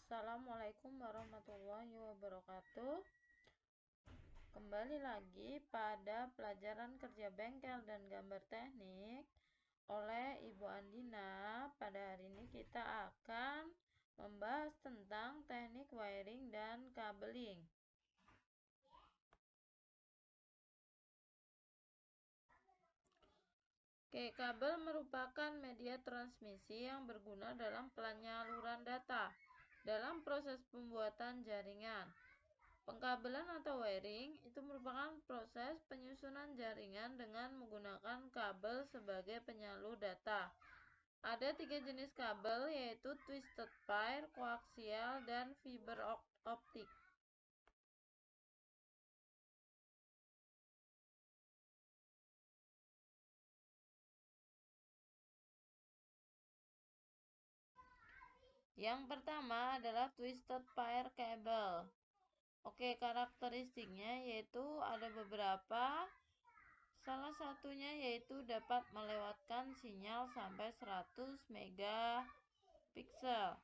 Assalamualaikum warahmatullahi wabarakatuh. Kembali lagi pada pelajaran kerja bengkel dan gambar teknik oleh Ibu Andina. Pada hari ini kita akan membahas tentang teknik wiring dan kabeling. Kabel merupakan media transmisi yang berguna dalam penyaluran data dalam proses pembuatan jaringan. Pengkabelan atau wiring itu merupakan proses penyusunan jaringan dengan menggunakan kabel sebagai penyalur data. Ada 3 jenis kabel, yaitu twisted pair, koaksial, dan fiber optik. Yang pertama adalah twisted pair cable. Karakteristiknya yaitu ada beberapa. Salah satunya yaitu dapat melewatkan sinyal sampai 100 megapiksel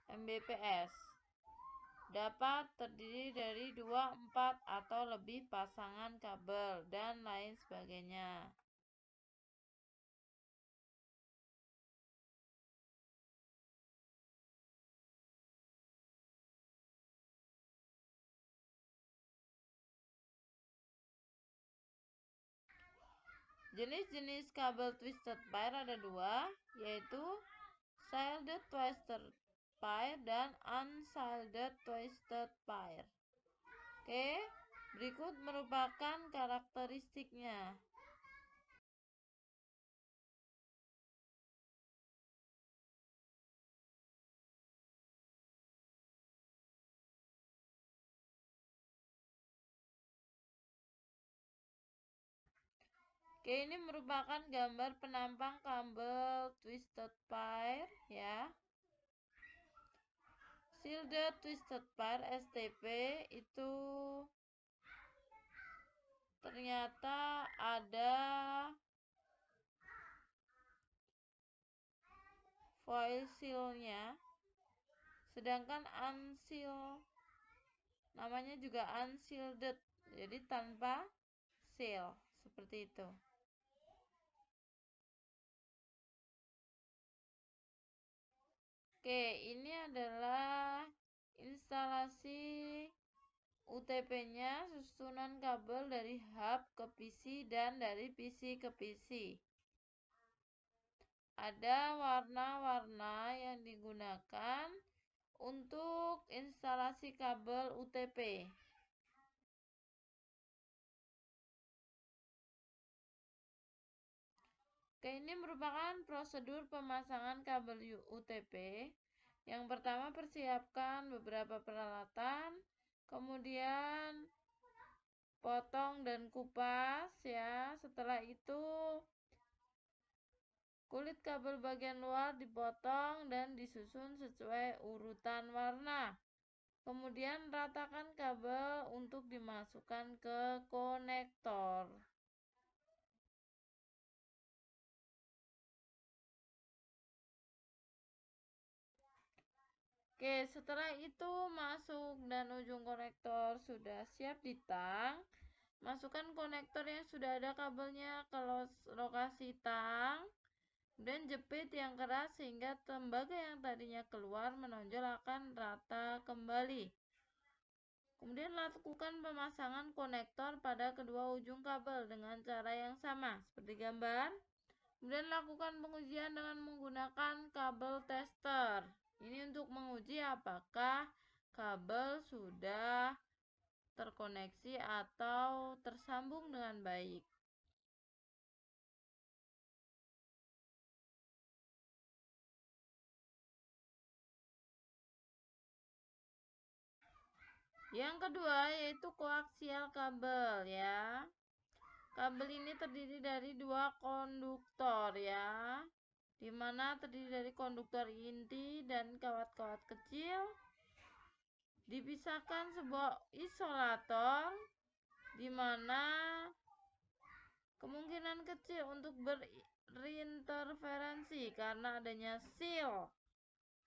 Mbps. Dapat terdiri dari 2, 4, atau lebih pasangan kabel dan lain sebagainya. Jenis-jenis kabel twisted pair ada 2, yaitu shielded twisted pair dan unshielded twisted pair. Berikut merupakan karakteristiknya. Ini merupakan gambar penampang kabel twisted pair ya. Shielded twisted pair STP itu ternyata ada foil seal-nya, sedangkan unsealed namanya juga unshielded, jadi tanpa seal, seperti itu. Ini adalah instalasi UTP-nya, susunan kabel dari hub ke PC dan dari PC ke PC. Ada warna-warna yang digunakan untuk instalasi kabel UTP. Ini merupakan prosedur pemasangan kabel UTP. Yang pertama, persiapkan beberapa peralatan, kemudian potong dan kupas ya. Setelah itu kulit kabel bagian luar dipotong dan disusun sesuai urutan warna. Kemudian ratakan kabel untuk dimasukkan ke konektor. Setelah itu masuk dan ujung konektor sudah siap ditang. Masukkan konektor yang sudah ada kabelnya ke lokasi tang dan jepit yang keras sehingga tembaga yang tadinya keluar menonjol akan rata kembali. Kemudian lakukan pemasangan konektor pada kedua ujung kabel dengan cara yang sama seperti gambar. Kemudian lakukan pengujian dengan menggunakan kabel tester. Ini untuk menguji apakah kabel sudah terkoneksi atau tersambung dengan baik. Yang kedua yaitu koaksial kabel ya. Kabel ini terdiri dari 2 konduktor ya, dimana terdiri dari konduktor inti dan kawat-kawat kecil. Dipisahkan sebuah isolator, dimana kemungkinan kecil untuk berinterferensi karena adanya seal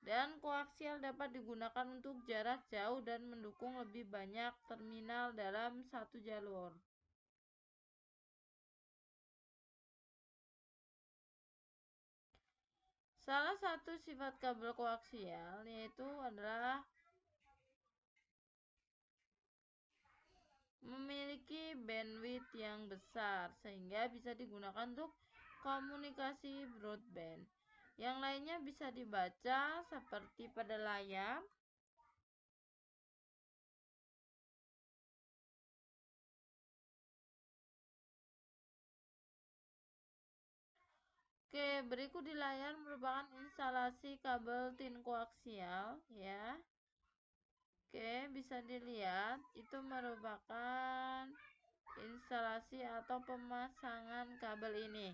Dan koaksial dapat digunakan untuk jarak jauh dan mendukung lebih banyak terminal dalam satu jalur. Salah satu sifat kabel koaksial yaitu adalah memiliki bandwidth yang besar sehingga bisa digunakan untuk komunikasi broadband. Yang lainnya bisa dibaca seperti pada layar. Oke, berikut di layar merupakan instalasi kabel tin koaksial ya. Oke, bisa dilihat itu merupakan instalasi atau pemasangan kabel ini.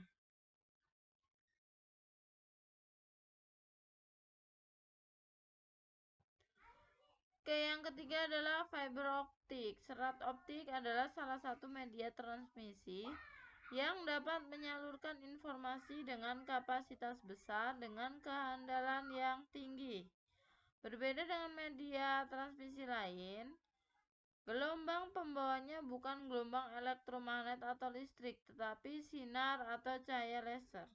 Oke, yang ketiga adalah fiber optik. Serat optik adalah salah satu media transmisi yang dapat menyalurkan informasi dengan kapasitas besar dengan kehandalan yang tinggi. Berbeda dengan media transmisi lain, gelombang pembawanya bukan gelombang elektromagnet atau listrik, tetapi sinar atau cahaya laser.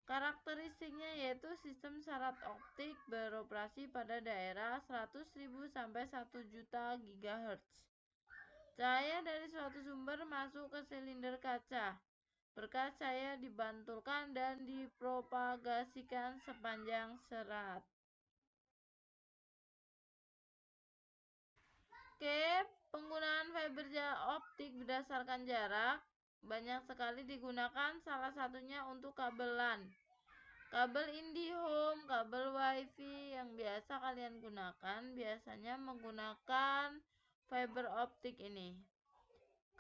Karakteristiknya yaitu sistem serat optik beroperasi pada daerah 100.000 sampai 1 juta GHz. Cahaya dari suatu sumber masuk ke silinder kaca. Berkas cahaya dibantulkan dan dipropagasikan sepanjang serat. Oke, penggunaan fiber optik berdasarkan jarak banyak sekali digunakan, salah satunya untuk kabel LAN. Kabel IndiHome, kabel WiFi yang biasa kalian gunakan biasanya menggunakan fiber optik ini.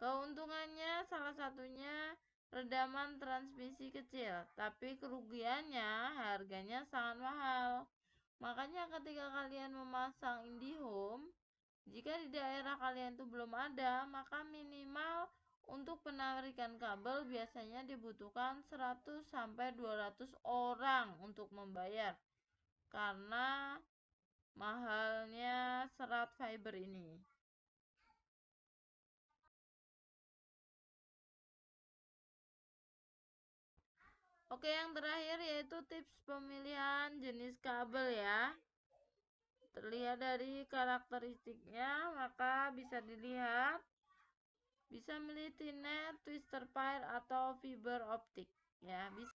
Keuntungannya salah satunya redaman transmisi kecil, tapi kerugiannya harganya sangat mahal. Makanya ketika kalian memasang IndiHome, jika di daerah kalian itu belum ada, maka minimal untuk penarikan kabel biasanya dibutuhkan 100 sampai 200 orang untuk membayar karena mahalnya serat fiber ini. Oke, yang terakhir yaitu tips pemilihan jenis kabel ya. Terlihat dari karakteristiknya, maka bisa dilihat bisa milih T-net, twister pair atau fiber optik ya. Bisa